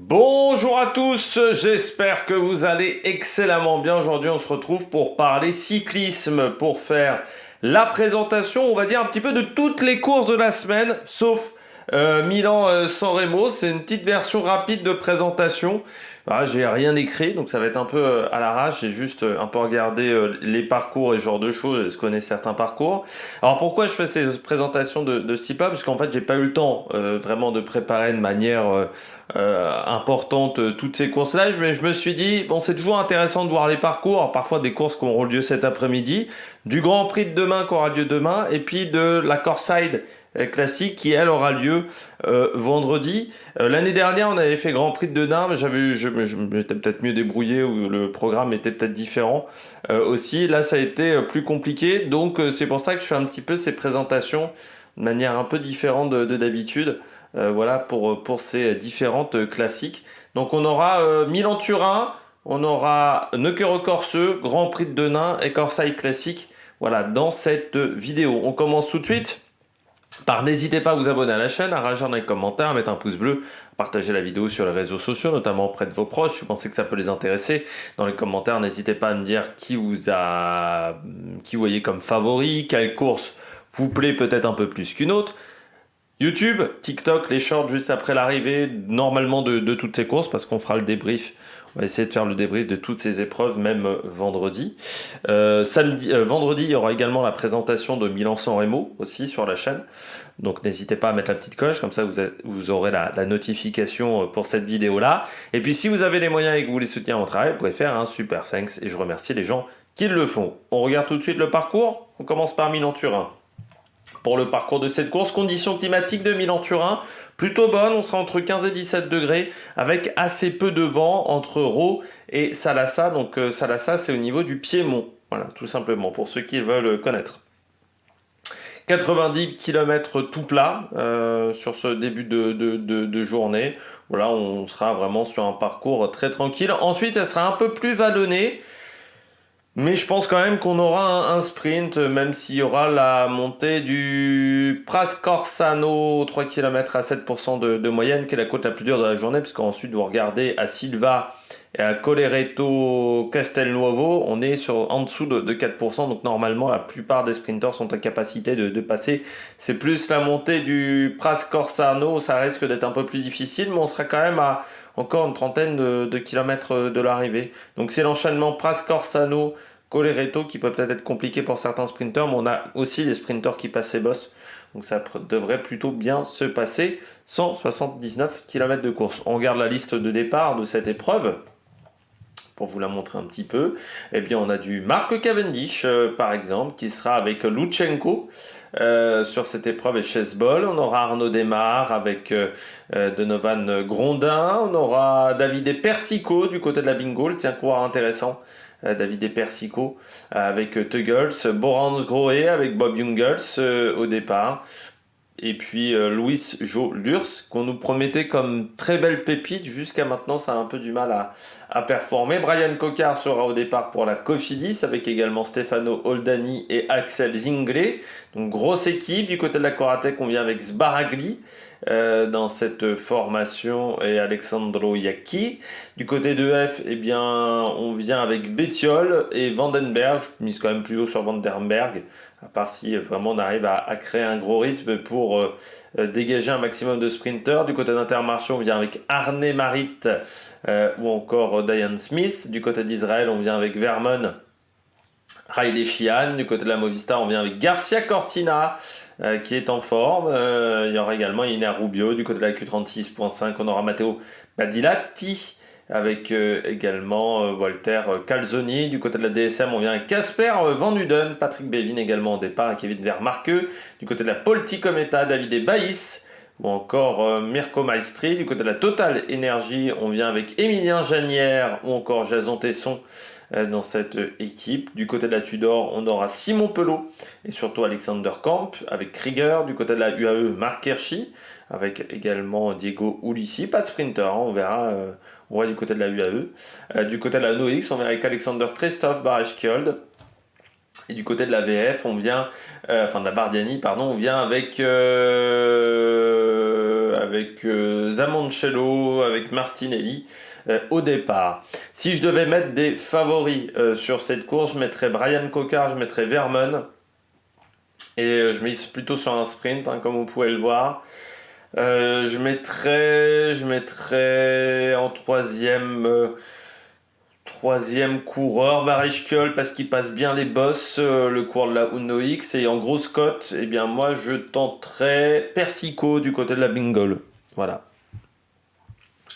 Bonjour à tous, j'espère que vous allez excellemment bien. Aujourd'hui, on se retrouve pour parler cyclisme, pour faire la présentation, on va dire un petit peu de toutes les courses de la semaine, sauf Milan-San Remo. C'est une petite version rapide de présentation. Voilà, j'ai rien écrit, donc ça va être un peu à l'arrache. J'ai juste un peu regardé les parcours et ce genre de choses. Je connais certains parcours. Alors pourquoi je fais ces présentations de ce type-là? Parce qu'en fait, j'ai pas eu le temps vraiment de préparer de manière importante toutes ces courses-là. Mais je me suis dit, bon, c'est toujours intéressant de voir les parcours. Alors, parfois des courses qui auront lieu cet après-midi, du Grand Prix de demain qui aura lieu demain, et puis de la Corside classique qui elle aura lieu vendredi. L'année dernière on avait fait Grand Prix de Denain, mais je m'étais peut-être mieux débrouillé ou le programme était peut-être différent aussi. Là ça a été plus compliqué, donc c'est pour ça que je fais un petit peu ces présentations de manière un peu différente de d'habitude. Voilà pour ces différentes classiques. Donc on aura Milan-Turin, on aura Nocera-Corse, Grand Prix de Denain et Corsaille classique. Voilà, dans cette vidéo. On commence tout de suite. N'hésitez pas à vous abonner à la chaîne, à réagir dans les commentaires, à mettre un pouce bleu, à partager la vidéo sur les réseaux sociaux, notamment auprès de vos proches. Si vous pensez que ça peut les intéresser, dans les commentaires, n'hésitez pas à me dire qui vous voyez comme favori, quelle course vous plaît peut-être un peu plus qu'une autre. YouTube, TikTok, les shorts juste après l'arrivée, normalement de toutes ces courses, parce qu'on fera le débrief. On va essayer de faire le débrief de toutes ces épreuves, même vendredi. Vendredi, il y aura également la présentation de Milan-San Remo aussi sur la chaîne. Donc n'hésitez pas à mettre la petite coche, comme ça vous aurez la notification pour cette vidéo-là. Et puis si vous avez les moyens et que vous voulez soutenir mon travail, vous pouvez faire un super thanks et je remercie les gens qui le font. On regarde tout de suite le parcours. On commence par Milan-Turin. Pour le parcours de cette course, conditions climatiques de Milan-Turin, plutôt bonnes, on sera entre 15 et 17 degrés, avec assez peu de vent entre Rho et Salassa. Donc Salassa, c'est au niveau du Piémont, voilà, tout simplement, pour ceux qui veulent connaître. 90 km tout plat sur ce début de journée. Voilà, on sera vraiment sur un parcours très tranquille. Ensuite, ça sera un peu plus vallonné. Mais je pense quand même qu'on aura un sprint, même s'il y aura la montée du Prascorsano, 3 km à 7% de moyenne, qui est la côte la plus dure de la journée, parce qu'ensuite vous regardez à Silva et à Collereto Castelnuovo, on est en dessous de 4%, donc normalement la plupart des sprinters sont à capacité de passer. C'est plus la montée du Prascorsano, ça risque d'être un peu plus difficile, mais on sera quand même à encore une trentaine de kilomètres de l'arrivée. Donc c'est l'enchaînement Prascorsano, Collereto qui peut peut-être être compliqué pour certains sprinters, mais on a aussi des sprinters qui passent ces bosses. Donc ça devrait plutôt bien se passer. 179 km de course. On regarde la liste de départ de cette épreuve. Pour vous la montrer un petit peu, eh bien on a du Mark Cavendish par exemple qui sera avec Lutsenko sur cette épreuve et Chesbol. On aura Arnaud Démare avec Donovan Grondin. On aura Davide Persico du côté de la Bingoal, tiens, coureur intéressant. Davide Persico avec Teugels, Borans Grohe avec Bob Jungels au départ. Et puis Luis Jo Lurs, qu'on nous promettait comme très belle pépite, jusqu'à maintenant ça a un peu du mal à performer. Brian Cocard sera au départ pour la Cofidis, avec également Stefano Oldani et Axel Zinglé. Donc grosse équipe, du côté de la Coratec on vient avec Sbaragli dans cette formation et Alexandro Iacchi. Du côté de F, eh bien, on vient avec Bettiol et Vandenberg, je mise quand même plus haut sur Vandenberg, à part si vraiment on arrive à créer un gros rythme pour dégager un maximum de sprinters. Du côté d'Intermarché, on vient avec Arne Marit ou encore Diane Smith. Du côté d'Israël, on vient avec Vermon, Riley Sheehan. Du côté de la Movistar, on vient avec Garcia Cortina qui est en forme. Il y aura également Iner Rubio. Du côté de la Q36.5, on aura Matteo Badilatti avec également Walter Calzoni. Du côté de la DSM, on vient avec Casper Van Uden, Patrick Bevin également au départ, et Kevin Vermarque. Du côté de la Polti Cometa, Davide Baïs ou encore Mirko Maestri. Du côté de la Total Energy, on vient avec Emilien Janière ou encore Jason Tesson dans cette équipe. Du côté de la Tudor, on aura Simon Pelot et surtout Alexander Kamp avec Krieger. Du côté de la UAE, Marc Hirschi avec également Diego Ulissi. Pas de sprinter, hein, on verra. On va du côté de la UAE. Du côté de la NOX, on vient avec Alexander Christophe Barèche-Kiold. Et du côté de la VF, on vient, de la Bardiani, pardon, on vient avec Zamoncello, avec Martinelli au départ. Si je devais mettre des favoris sur cette course, je mettrais Brian Cocard, je mettrais Vermeulen. Et je mise plutôt sur un sprint, comme vous pouvez le voir. Je mettrais en troisième coureur Varichkol parce qu'il passe bien les bosses, le cours de la Uno X. Et en grosse cote, eh bien moi je tenterais Persico du côté de la Bingle. Voilà.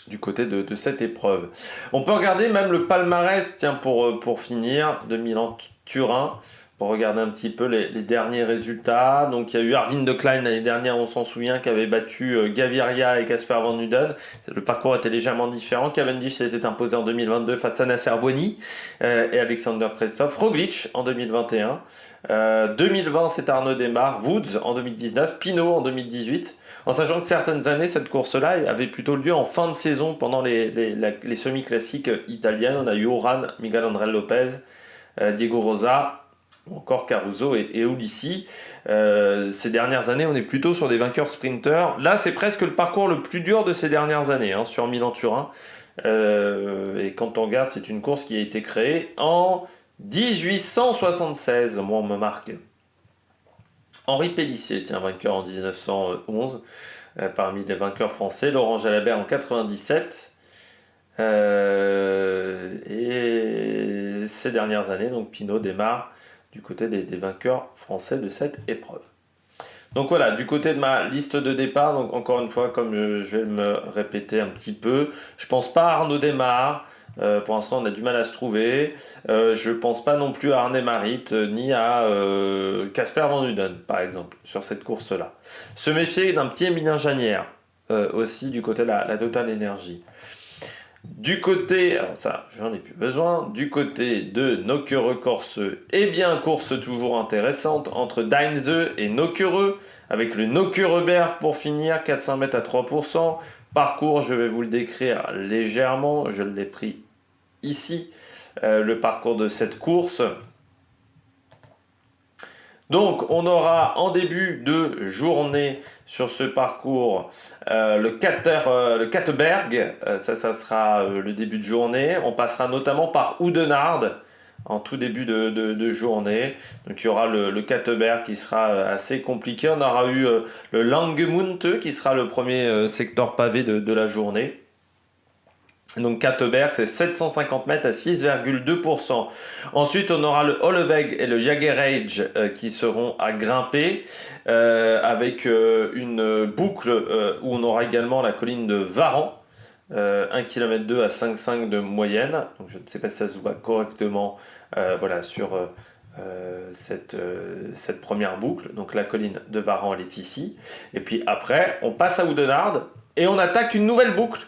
Du côté de cette épreuve. On peut regarder même le palmarès, tiens, pour finir, de Milan-Turin. Pour regarder un petit peu les derniers résultats. Donc il y a eu Arvind de Klein l'année dernière, on s'en souvient, qui avait battu Gaviria et Casper Van Uden. Le parcours était légèrement différent. Cavendish s'était imposé en 2022 face à Nasser Bouani et Alexander Kristoff. Roglic en 2021. 2020 c'est Arnaud Démare. Woods en 2019. Pinot en 2018. En sachant que certaines années, cette course-là avait plutôt lieu en fin de saison pendant les semi-classiques italiennes. On a eu Oran, Miguel André Lopez, Diego Rosa, ou encore Caruso et Ulissi. Ces dernières années, on est plutôt sur des vainqueurs sprinteurs. Là, c'est presque le parcours le plus dur de ces dernières années, sur Milan-Turin. Et quand on regarde, c'est une course qui a été créée en 1876. Moi, on me marque. Henri Pélissier, vainqueur en 1911, parmi les vainqueurs français. Laurent Jalabert en 97. Et ces dernières années, donc Pinot démarre du côté des vainqueurs français de cette épreuve. Donc voilà, du côté de ma liste de départ, donc encore une fois, comme je vais me répéter un petit peu, je pense pas à Arnaud Démare. Pour l'instant, on a du mal à se trouver. Je pense pas non plus à Arne Marit ni à Casper Van Uden, par exemple, sur cette course-là. Se méfier d'un petit Emilien Janière, aussi du côté de la Total Energy. Du côté, alors ça, j'en ai plus besoin, du côté de Nokere Corseux, eh bien, course toujours intéressante entre Deinze et Nokere, avec le Nokereberg pour finir, 400 mètres à 3%. Parcours, je vais vous le décrire légèrement, je l'ai pris ici, le parcours de cette course. Donc, on aura en début de journée sur ce parcours le Katteberg, ça sera le début de journée. On passera notamment par Oudenarde en tout début de journée. Donc, il y aura le Katteberg qui sera assez compliqué. On aura eu le Langemunte qui sera le premier secteur pavé de la journée. Donc Katteberg, c'est 750 mètres à 6,2%. Ensuite, on aura le Holleweg et le Jagerage qui seront à grimper avec une boucle où on aura également la colline de Varan, 1,2 km à 5,5 de moyenne. Donc je ne sais pas si ça se voit correctement sur cette première boucle. Donc la colline de Varan, elle est ici. Et puis après, on passe à Oudenarde et on attaque une nouvelle boucle.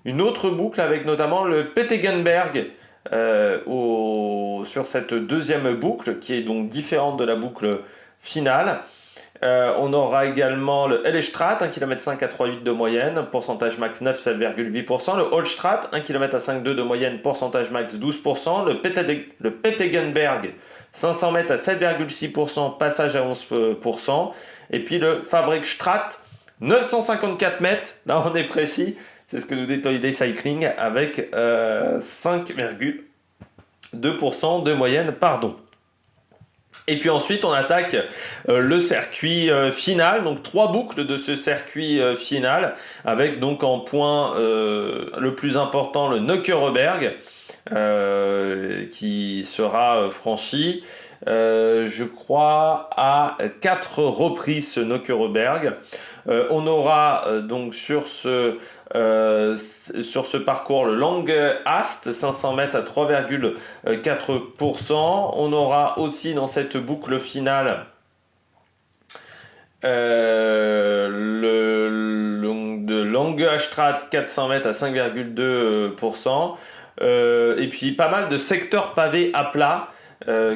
Une autre boucle avec notamment le Pettegenberg sur cette deuxième boucle qui est donc différente de la boucle finale. On aura également le Hellestraat, 1,5 km à 3,8 de moyenne, pourcentage max 9,8%. Le Holstraat, 1 km à 5,2 de moyenne, pourcentage max 12%. Le Pettegenberg, 500 mètres à 7,6%, passage à 11%. Et puis le Fabrikstraat, 954 mètres, là on est précis. C'est ce que nous dit Holiday Cycling avec 5,2% de moyenne, Et puis ensuite, on attaque le circuit final, donc 3 boucles de ce circuit final, avec donc en point le plus important, le Nokereberg, qui sera franchi, je crois, à 4 reprises ce Nokereberg. On aura donc sur ce parcours le Lange Ast, 500 mètres à 3,4%. On aura aussi dans cette boucle finale le Lange Astrat, 400 mètres à 5,2%. Et puis pas mal de secteurs pavés à plat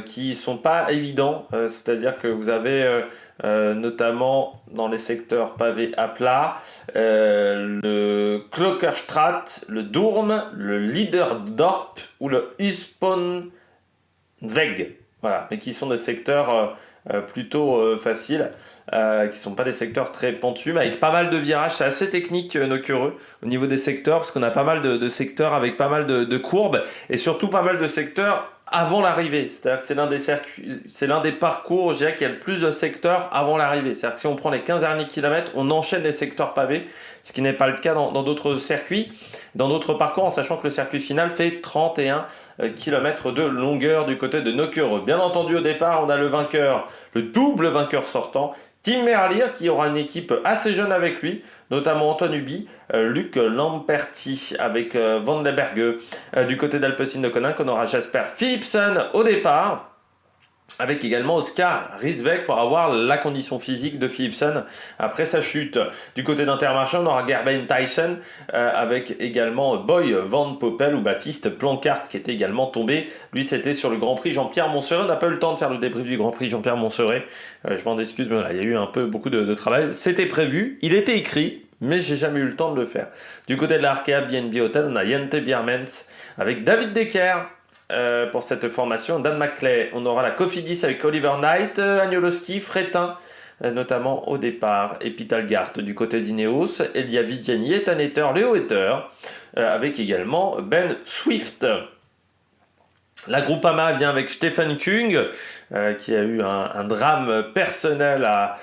qui sont pas évidents, c'est-à-dire que vous avez notamment dans les secteurs pavés à plat le Klokkerstraat, le Durm, le Liederdorp ou le Usponweg, voilà, mais qui sont des secteurs plutôt faciles, qui sont pas des secteurs très pentus, mais avec pas mal de virages. C'est assez technique, Nocureux, au niveau des secteurs, parce qu'on a pas mal de secteurs avec pas mal de courbes, et surtout pas mal de secteurs avant l'arrivée. C'est-à-dire que c'est l'un des parcours, je dirais, qui a le plus de secteurs avant l'arrivée. C'est-à-dire que si on prend les 15 derniers kilomètres, on enchaîne les secteurs pavés, ce qui n'est pas le cas dans d'autres circuits, dans d'autres parcours, en sachant que le circuit final fait 31 km de longueur du côté de Nocureux. Bien entendu, au départ, on a le vainqueur, le double vainqueur sortant, Tim Merlier, qui aura une équipe assez jeune avec lui, notamment Antoine Ubi, Luc Lamperti avec Van der Berge. Du côté d'Alpecin de Koninck, on aura Jasper Philipsen au départ, avec également Oscar Riesbeck pour avoir la condition physique de Philipsen après sa chute. Du côté d'Intermarché, on aura Gerben Tyson avec également Boy Van Poppel ou Baptiste Plancart qui était également tombé. Lui, c'était sur le Grand Prix Jean-Pierre Montserrat. On n'a pas eu le temps de faire le débrief du Grand Prix Jean-Pierre Montserrat. Je m'en excuse, mais voilà, il y a eu beaucoup de travail. C'était prévu, il était écrit, mais j'ai jamais eu le temps de le faire. Du côté de l'Arkea BNB Hotel, on a Jente Biermans avec David Decker. Pour cette formation, Dan McClay, on aura la Cofidis avec Oliver Knight, Agnoloski, Fretin, notamment au départ, et Pitalgart du côté d'Ineos, Elia Viviani, Ethan Etter, Léo Etter, avec également Ben Swift. La Groupama vient avec Stephen Kung, qui a eu un drame personnel à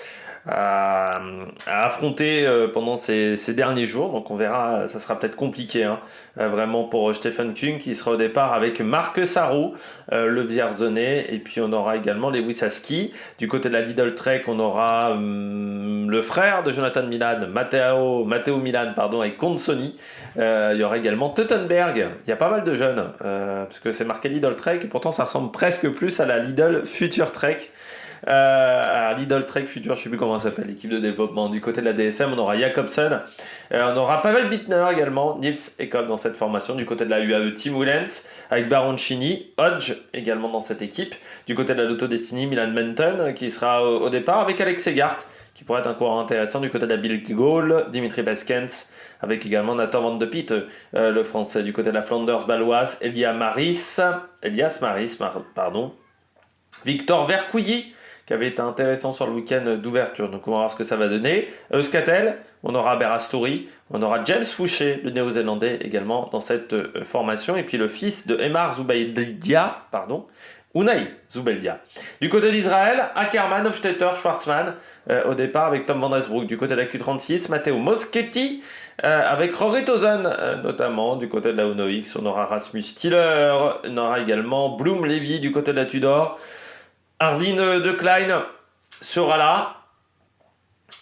affronter pendant ces derniers jours. Donc on verra, ça sera peut-être compliqué vraiment pour Stephen Kung qui sera au départ avec Marc Sarro, le Vierzonais, et puis on aura également Lewis Aski. Du côté de la Lidl Trek, on aura le frère de Jonathan Milan, Matteo Milan, avec Consoni. Il y aura également Teutenberg. Il y a pas mal de jeunes parce que c'est marqué Lidl Trek et pourtant ça ressemble presque plus à la Lidl Future Trek. À Lidl Trek Future, je ne sais plus comment ça s'appelle, l'équipe de développement. Du côté de la DSM, on aura Jacobsen, on aura Pavel Bittner également, Nils Ekholm dans cette formation. Du côté de la UAE, Tim Willems avec Baroncini, Hodge également dans cette équipe. Du côté de la Lotto Destiny, Milan Menton qui sera au départ avec Alex Segart qui pourrait être un coureur intéressant. Du côté de la Bill Gaulle, Dimitri Baskens avec également Nathan Van de Piet, le français. Du côté de la Flanders baloise, Elias Maris, Victor Vercouilly qui avait été intéressant sur le week-end d'ouverture. Donc on va voir ce que ça va donner. Euskatel, on aura Berastouri, on aura James Fouché, le néo-zélandais également dans cette formation. Et puis le fils de Emar Zoubeldia, Unai Zoubeldia. Du côté d'Israël, Ackermann, Hofstetter, Schwartzmann au départ avec Tom Van Esbroek. Du côté de la Q36, Matteo Moschetti avec Rory Tozen notamment. Du côté de la Uno X, on aura Rasmus Stiller, on aura également Bloom Levy du côté de la Tudor. Arvin de Klein sera là.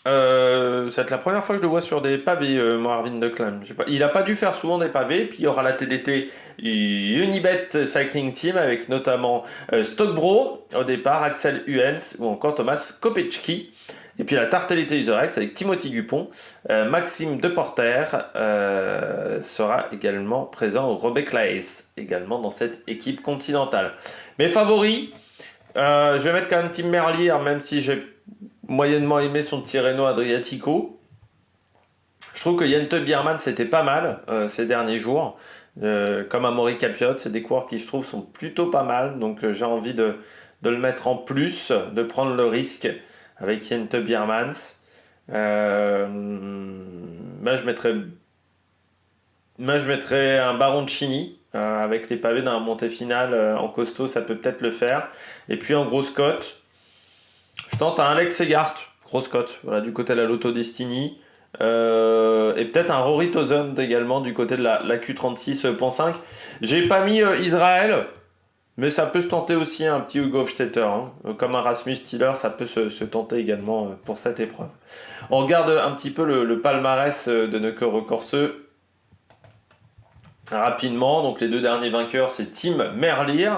Ça va être la première fois que je le vois sur des pavés, moi, Arvin de Klein. Il n'a pas dû faire souvent des pavés. Puis il y aura la TDT Unibet Cycling Team avec notamment Stockbro au départ, Axel Huens ou encore Thomas Kopecki. Et puis la Tartelité Userex avec Timothy Dupont, Maxime Deporter sera également présent au Rebecca Claes, également dans cette équipe continentale. Mes favoris, je vais mettre quand même Tim Merlier, même si j'ai moyennement aimé son Tirreno Adriatico. Je trouve que Jente Biermans c'était pas mal ces derniers jours, comme Amaury Capiot, c'est des coureurs qui je trouve sont plutôt pas mal, donc j'ai envie de le mettre en plus, de prendre le risque avec Jente Biermans. Moi je mettrais un Baroncini avec les pavés dans la montée finale en costaud, ça peut peut-être le faire. Et puis en grosse cote, je tente un Alex Segart, grosse cote, voilà, du côté de la Lotto Destiny. Et peut-être un Rory Tozen également du côté de la Q36.5. J'ai pas mis Israël, mais ça peut se tenter aussi un petit Hugo Hofstetter, comme un Rasmus Stiller, ça peut se tenter également pour cette épreuve. On regarde un petit peu le palmarès de Nocureux Corseux rapidement. Donc les deux derniers vainqueurs, c'est Tim Merlier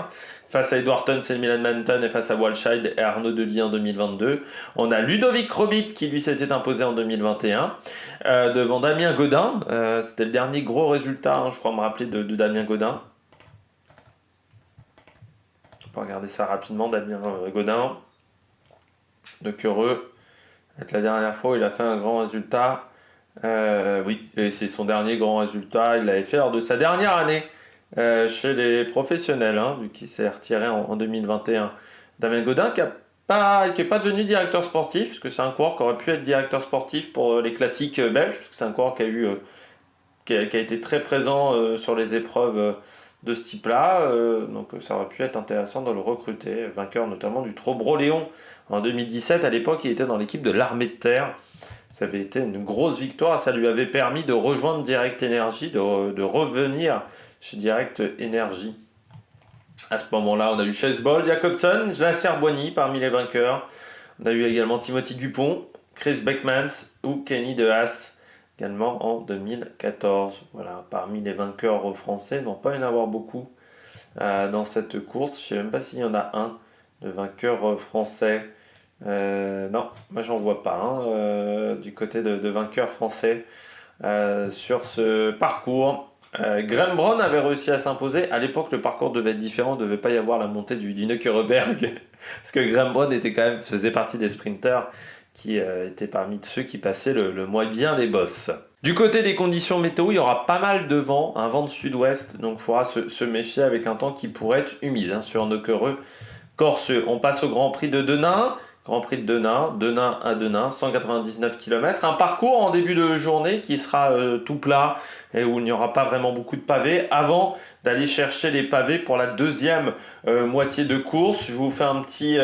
face à Edward Tuns et Milan Manton et face à Walscheid et Arnaud Delis en 2022. On a Ludovic Robit qui lui s'était imposé en 2021 devant Damien Godin. C'était le dernier gros résultat, je crois me rappeler, de Damien Godin. On peut regarder ça rapidement, Damien Godin. Nocureux, c'est la dernière fois où il a fait un grand résultat. Oui, et c'est son dernier grand résultat. Il l'avait fait lors de sa dernière année chez les professionnels, vu qu'il s'est retiré en 2021. Damien Godin qui a qui est pas devenu directeur sportif, parce que c'est un coureur qui aurait pu être directeur sportif pour les classiques belges, parce que c'est un coureur qui a été très présent sur les épreuves de ce type-là. Donc ça aurait pu être intéressant de le recruter, vainqueur notamment du Trobro-Léon en 2017. À l'époque, il était dans l'équipe de l'Armée de Terre. Ça avait été une grosse victoire. Ça lui avait permis de rejoindre Direct Energy, de revenir chez Direct Energy. À ce moment-là, on a eu Chase Ball, Jacobson, Nasser Boigny parmi les vainqueurs. On a eu également Timothy Dupont, Chris Beckmans ou Kenny De Haas également en 2014. Voilà, parmi les vainqueurs français, il ne doit pas y en avoir beaucoup dans cette course. Je ne sais même pas s'il y en a un de vainqueur français. Non, moi j'en vois pas du côté de vainqueurs français sur ce parcours. Graham Brown avait réussi à s'imposer. À l'époque, le parcours devait être différent. Il ne devait pas y avoir la montée du Neukereberg. Parce que Graham Brown faisait partie des sprinters qui étaient parmi ceux qui passaient le moins bien les bosses. Du côté des conditions météo, il y aura pas mal de vent, un vent de sud-ouest. Donc il faudra se méfier avec un temps qui pourrait être humide sur Neukereux Corseux. On passe au Grand Prix de Denain. Grand Prix de Denain à Denain, 199 km. Un parcours en début de journée qui sera tout plat et où il n'y aura pas vraiment beaucoup de pavés avant d'aller chercher les pavés pour la deuxième moitié de course. Je vous fais un petit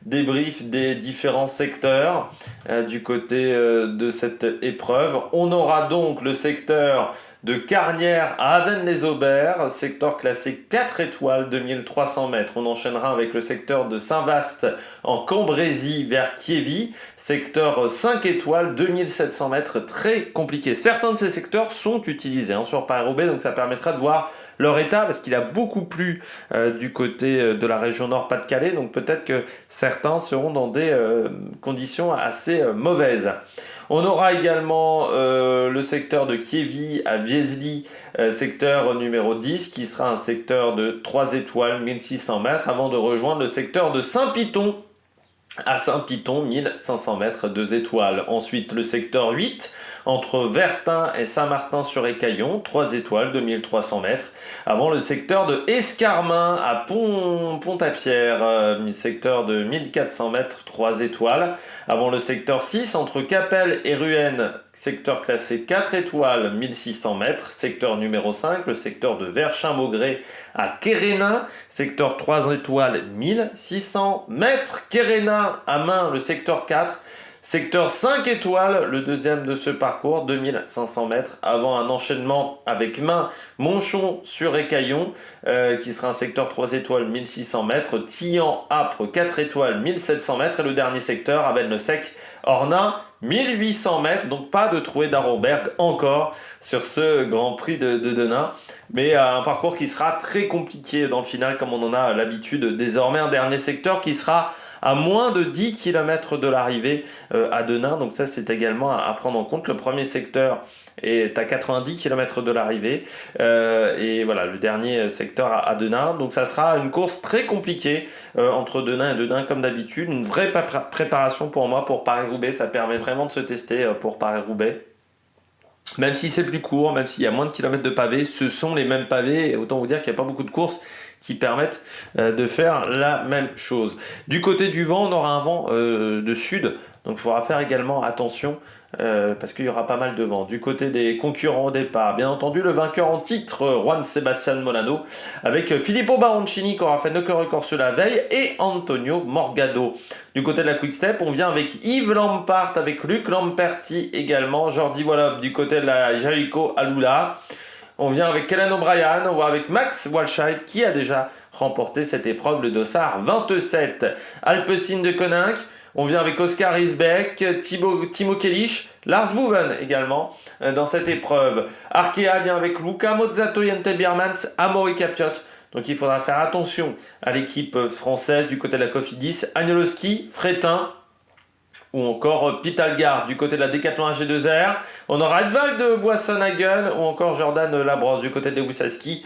débrief des différents secteurs du côté de cette épreuve. On aura donc le secteur de Carnières à Avesnes-les-Aubert, secteur classé 4 étoiles, 2300 mètres. On enchaînera avec le secteur de Saint-Vaast en Cambrésis vers Kiévy, secteur 5 étoiles, 2700 mètres, très compliqué. Certains de ces secteurs sont utilisés sur Paris-Roubaix, donc ça permettra de voir leur état, parce qu'il a beaucoup plu du côté de la région Nord-Pas-de-Calais, donc peut-être que certains seront dans des conditions assez mauvaises. On aura également le secteur de Kiévy à Viesly, secteur numéro 10, qui sera un secteur de 3 étoiles, 1600 mètres, avant de rejoindre le secteur de Saint-Piton, à Saint-Piton, 1500 mètres, 2 étoiles. Ensuite, le secteur 8, entre Vertin et Saint-Martin-sur-Écaillon, 3 étoiles, 2300 mètres. Avant le secteur de Escarmin à Pont-à-Pierre, secteur de 1400 mètres, 3 étoiles. Avant le secteur 6, entre Capelle et Ruenne, secteur classé 4 étoiles, 1600 mètres. Secteur numéro 5, le secteur de Verchin-Maugré à Kérénin, secteur 3 étoiles, 1600 mètres. Kérénin à Main, le secteur 4. Secteur 5 étoiles, le deuxième de ce parcours, 2500 mètres, avant un enchaînement avec Main, Monchon sur Écaillon, qui sera un secteur 3 étoiles, 1600 mètres, Tillan, Âpre, 4 étoiles, 1700 mètres, et le dernier secteur, Avesnes-le-Sec, Ornain, 1800 mètres, donc pas de trouée d'Arenberg encore sur ce Grand Prix de Denain, mais un parcours qui sera très compliqué dans le final, comme on en a l'habitude désormais. Un dernier secteur qui sera à moins de 10 km de l'arrivée à Denain. Donc ça, c'est également à prendre en compte. Le premier secteur est à 90 km de l'arrivée. Et voilà, le dernier secteur à Denain. Donc ça sera une course très compliquée entre Denain et Denain, comme d'habitude. Une vraie préparation pour moi pour Paris-Roubaix. Ça permet vraiment de se tester pour Paris-Roubaix. Même si c'est plus court, même s'il y a moins de kilomètres de pavés, ce sont les mêmes pavés. Et autant vous dire qu'il n'y a pas beaucoup de courses qui permettent de faire la même chose. Du côté du vent, on aura un vent de sud, donc il faudra faire également attention parce qu'il y aura pas mal de vent. Du côté des concurrents au départ, bien entendu, le vainqueur en titre, Juan Sebastian Molano, avec Filippo Baroncini qui aura fait Neukereux Corseux la veille, et Antonio Morgado. Du côté de la Quick Step, on vient avec Yves Lampart, avec Luc Lamperti également, Jordi Wallop du côté de la Jericho Alula. On vient avec Kellen O'Brien, on va avec Max Walscheid qui a déjà remporté cette épreuve, le dossard 27. Alpecin de Koninck, on vient avec Oscar Isbeck, Timo Kellich, Lars Boven également dans cette épreuve. Arkea vient avec Luca Mozzato, Jente Biermans, Amaury Capiot. Donc il faudra faire attention à l'équipe française du côté de la Cofidis, Agnoloski, Frétin, ou encore Pitalgard du côté de la Decathlon AG2R. On aura Edvald de Boissonhagen ou encore Jordan Labrosse du côté de Wusaski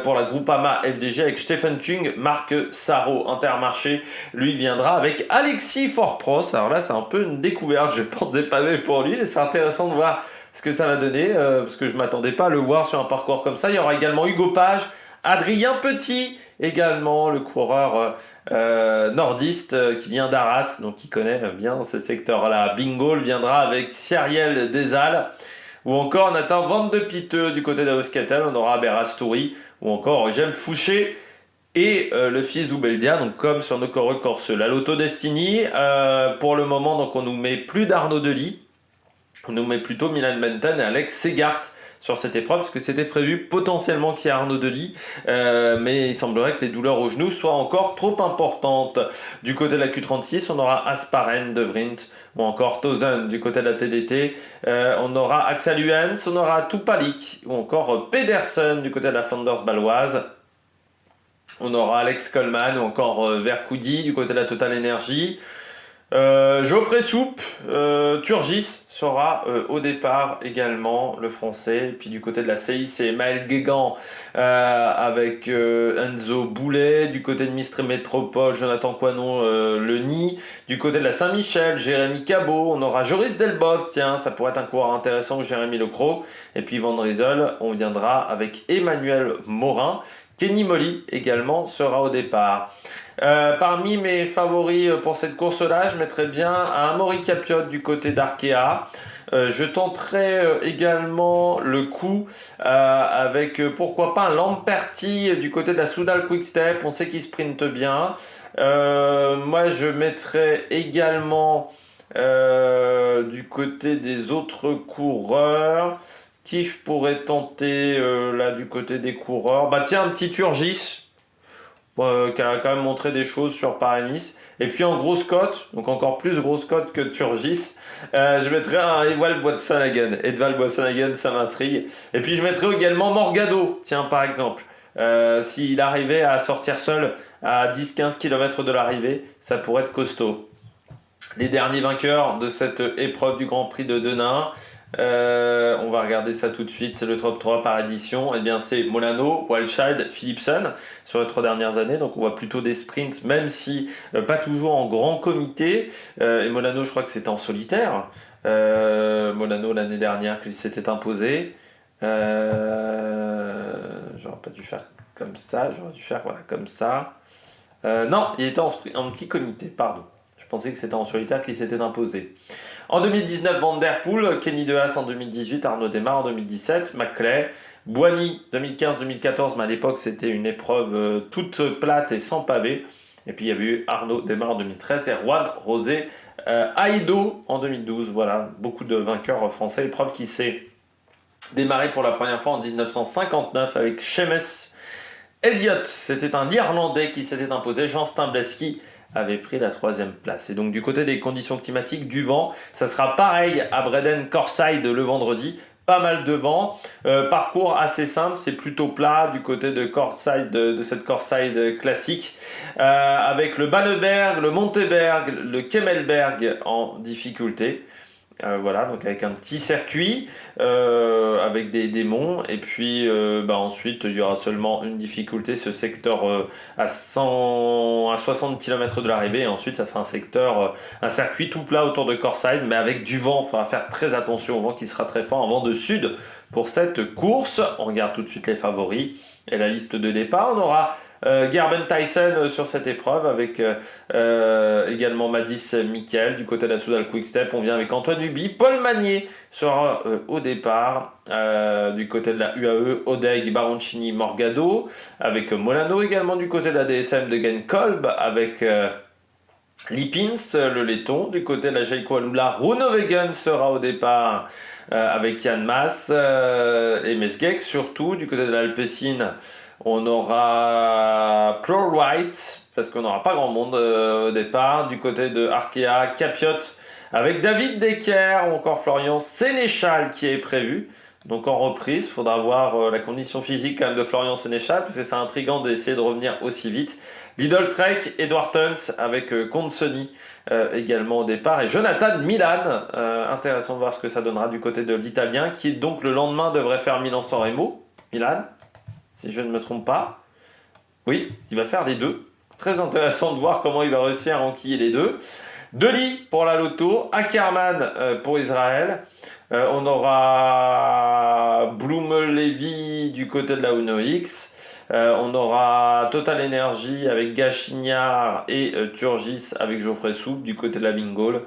pour la Groupama FDG avec Stephen Kung, Marc Sarro. Intermarché, lui, viendra avec Alexis Forpros. Alors là, c'est un peu une découverte, je pense, des pavés pour lui. C'est intéressant de voir ce que ça va donner parce que je ne m'attendais pas à le voir sur un parcours comme ça. Il y aura également Hugo Page Adrien Petit également, le coureur nordiste qui vient d'Arras, donc qui connaît bien ces secteurs-là. Bingo viendra avec Cyriel Desal, ou encore Nathan Van de Piteux du côté d'Auscatel. On aura Berastouri, ou encore Jem Fouché et le fils Zoubeldia, donc comme sur nos courses. La Lotto Destiny, pour le moment, donc on nous met plus d'Arnaud Delis, on nous met plutôt Milan Benten et Alex Segart sur cette épreuve, parce que c'était prévu potentiellement qu'il y ait Arnaud Delis, mais il semblerait que les douleurs au genou soient encore trop importantes. Du côté de la Q36, on aura Asparen, De Vrint, ou encore Tozen du côté de la TDT. On aura Axel Huens, on aura Tupalik, ou encore Pedersen du côté de la Flanders baloise. On aura Alex Coleman, ou encore Vercoudi du côté de la Total Energy. Geoffrey Soupe, Turgis sera au départ également, le français. Et puis du côté de la CI, c'est Maël Guégan avec Enzo Boulet. Du côté de Mistre Métropole, Jonathan Coinon, le Nid. Du côté de la Saint-Michel, Jérémy Cabot. On aura Joris Delbov, tiens, ça pourrait être un coureur intéressant, Jérémy Lecros. Et puis Van Riesel, on viendra avec Emmanuel Morin. Kenny Molly également sera au départ. Parmi mes favoris pour cette course-là, je mettrais bien un Amaury Capiot du côté d'Arkea. Je tenterai également le coup avec pourquoi pas un Lamperti du côté de la Soudal Quick-Step. On sait qu'il sprinte bien. Moi, je mettrai également du côté des autres coureurs. Qui je pourrais tenter là du côté des coureurs? Bah tiens, un petit Turgis qui a quand même montré des choses sur Paris-Nice. Et puis en grosse cote, donc encore plus grosse cote que Turgis, je mettrais un Edvald Boasson-Hagen. Edvald Boasson-Hagen, ça m'intrigue. Et puis je mettrais également Morgado, tiens par exemple. S'il arrivait à sortir seul à 10-15 km de l'arrivée, ça pourrait être costaud. Les derniers vainqueurs de cette épreuve du Grand Prix de Denain. On va regarder ça tout de suite, le top 3 par édition. Eh bien, c'est Molano, Walchild, Philipsen sur les 3 dernières années. Donc, on voit plutôt des sprints, même si pas toujours en grand comité. Et Molano, je crois que c'était en solitaire. Molano, l'année dernière, qui s'était imposé. J'aurais pas dû faire comme ça. J'aurais dû faire voilà, comme ça. Non, il était en petit comité, pardon. Je pensais que c'était en solitaire qu'il s'était imposé. En 2019, Van Der Poel, Kenny De Haas en 2018, Arnaud Démare en 2017, McClay, Boigny 2015-2014, mais à l'époque c'était une épreuve toute plate et sans pavé. Et puis il y avait eu Arnaud Démare en 2013 et Juan José Aido en 2012. Voilà, beaucoup de vainqueurs français. Épreuve qui s'est démarrée pour la première fois en 1959 avec Seamus Elliott. C'était un Irlandais qui s'était imposé, Jean Stimbleski avait pris la 3e place. Et donc du côté des conditions climatiques, du vent, ça sera pareil à Breden Corside le vendredi. Pas mal de vent, parcours assez simple, c'est plutôt plat du côté de Corside, de cette Corside classique, avec le Banneberg, le Monteberg, le Kemmelberg en difficulté. Voilà, donc avec un petit circuit, avec des monts, et puis ensuite il y aura seulement une difficulté, ce secteur à 60 km de l'arrivée, et ensuite ça sera un circuit tout plat autour de Corside, mais avec du vent. Il faudra faire très attention au vent qui sera très fort, un vent de sud pour cette course. On regarde tout de suite les favoris et la liste de départ. On aura Gerben Tyson sur cette épreuve avec également Madis Michael du côté de la Soudal Quick-Step. On vient avec Antoine Huby, Paul Magnier sera au départ du côté de la UAE, Odeg, Baroncini, Morgado avec Molano également du côté de la DSM de Genkolb avec Lipins, le laiton. Du côté de la Jayco Alula, Groenewegen sera au départ avec Yann Mas et Mesgek. Surtout du côté de l'Alpecin, on aura Pro White, parce qu'on n'aura pas grand monde au départ. Du côté de Arkea, Capiot avec David Decker ou encore Florian Sénéchal qui est prévu. Donc en reprise, il faudra voir la condition physique quand même de Florian Sénéchal, parce que c'est intriguant d'essayer de revenir aussi vite. Lidl Trek, Edward Tuns avec Consoni également au départ. Et Jonathan Milan, intéressant de voir ce que ça donnera du côté de l'Italien, qui donc le lendemain devrait faire Milan-San Remo. Milan, si je ne me trompe pas. Oui, il va faire les deux. Très intéressant de voir comment il va réussir à enquiller les deux. Delis pour la Lotto, Ackermann pour Israël. On aura Bloom Levy du côté de la Uno X. On aura Total Energy avec Gachignard et Turgis avec Geoffrey Soupe du côté de la Bingol.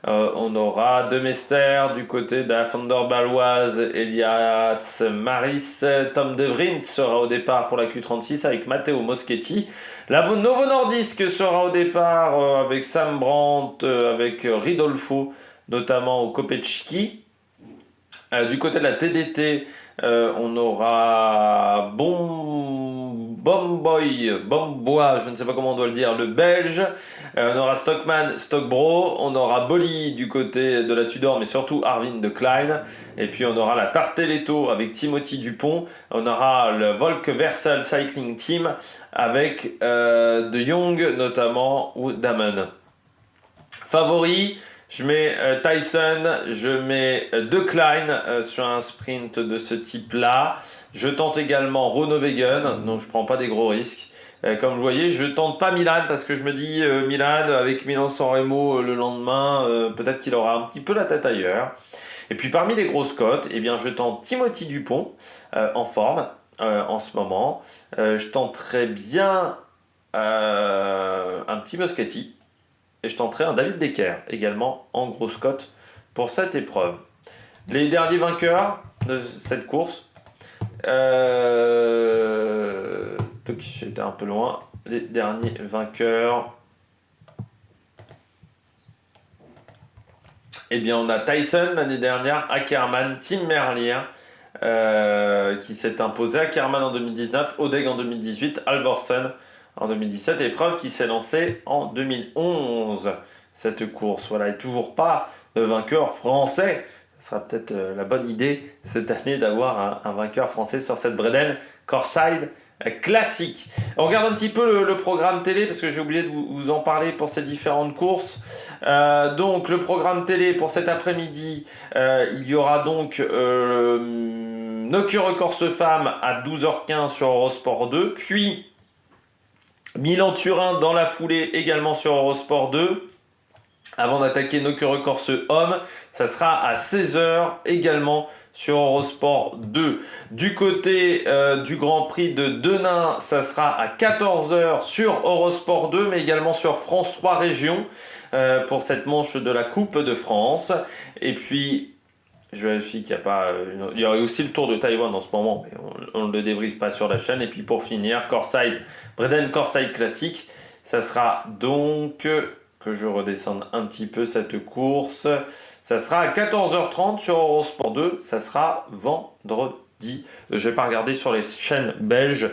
On aura Demester du côté de la Fonder Baloise, Elias Maris. Tom De Vrient sera au départ pour la Q36 avec Matteo Moschetti. La Novo Nordisk sera au départ avec Sam Brandt, avec Ridolfo, notamment au Kopechki. Du côté de la TDT, on aura Bomboy, je ne sais pas comment on doit le dire, le Belge. On aura Stockman, Stockbro. On aura Bolly du côté de la Tudor, mais surtout Arvin de Klein. Et puis on aura la Tarteletto avec Timothy Dupont. On aura le Volk Versal Cycling Team avec De Jong notamment ou Damon. Favori, je mets Tyson, je mets De Klein sur un sprint de ce type-là. Je tente également Groenewegen, donc je prends pas des gros risques. Comme vous voyez, je tente pas Milan parce que je me dis Milan avec Milan-San Remo le lendemain, peut-être qu'il aura un petit peu la tête ailleurs. Et puis parmi les grosses cotes, eh bien, je tente Timothy Dupont en forme en ce moment. Je tenterai bien un petit Moschetti. Et je tenterai un David Decker, également en grosse cote pour cette épreuve. Les derniers vainqueurs de cette course. J'étais un peu loin. Les derniers vainqueurs. Eh bien, on a Tyson l'année dernière, Ackermann, Tim Merlier, qui s'est imposé. Ackermann en 2019, Odeg en 2018, Alvorsen en 2017, épreuve qui s'est lancée en 2011, cette course. Voilà, et toujours pas de vainqueur français. Ce sera peut-être la bonne idée cette année d'avoir un vainqueur français sur cette Breden Corside classique. On regarde un petit peu le programme télé parce que j'ai oublié de vous en parler pour ces différentes courses. Donc le programme télé pour cet après-midi, il y aura donc Nocure Corse Femmes à 12h15 sur Eurosport 2, puis Milan-Turin dans la foulée également sur Eurosport 2. Avant d'attaquer Nocure Corse Homme, ça sera à 16h également sur Eurosport 2. Du côté du Grand Prix de Denain, ça sera à 14h sur Eurosport 2, mais également sur France 3 Régions pour cette manche de la Coupe de France. Et puis, je vérifie qu'il n'y a pas... il y a aussi le Tour de Taïwan en ce moment, mais on ne le débriefe pas sur la chaîne. Et puis pour finir, Breden Corside Classique, ça sera donc... que je redescende un petit peu cette course. Ça sera à 14h30 sur Eurosport 2. Ça sera vendredi. Je vais pas regarder sur les chaînes belges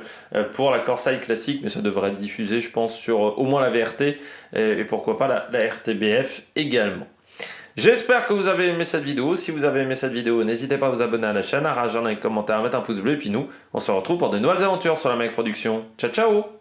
pour la Corside Classique, mais ça devrait être diffusé, je pense, sur au moins la VRT et pourquoi pas la RTBF également. J'espère que vous avez aimé cette vidéo. Si vous avez aimé cette vidéo, n'hésitez pas à vous abonner à la chaîne, à réagir dans les commentaires, à mettre un pouce bleu. Et puis nous, on se retrouve pour de nouvelles aventures sur la Mec Production. Ciao, ciao!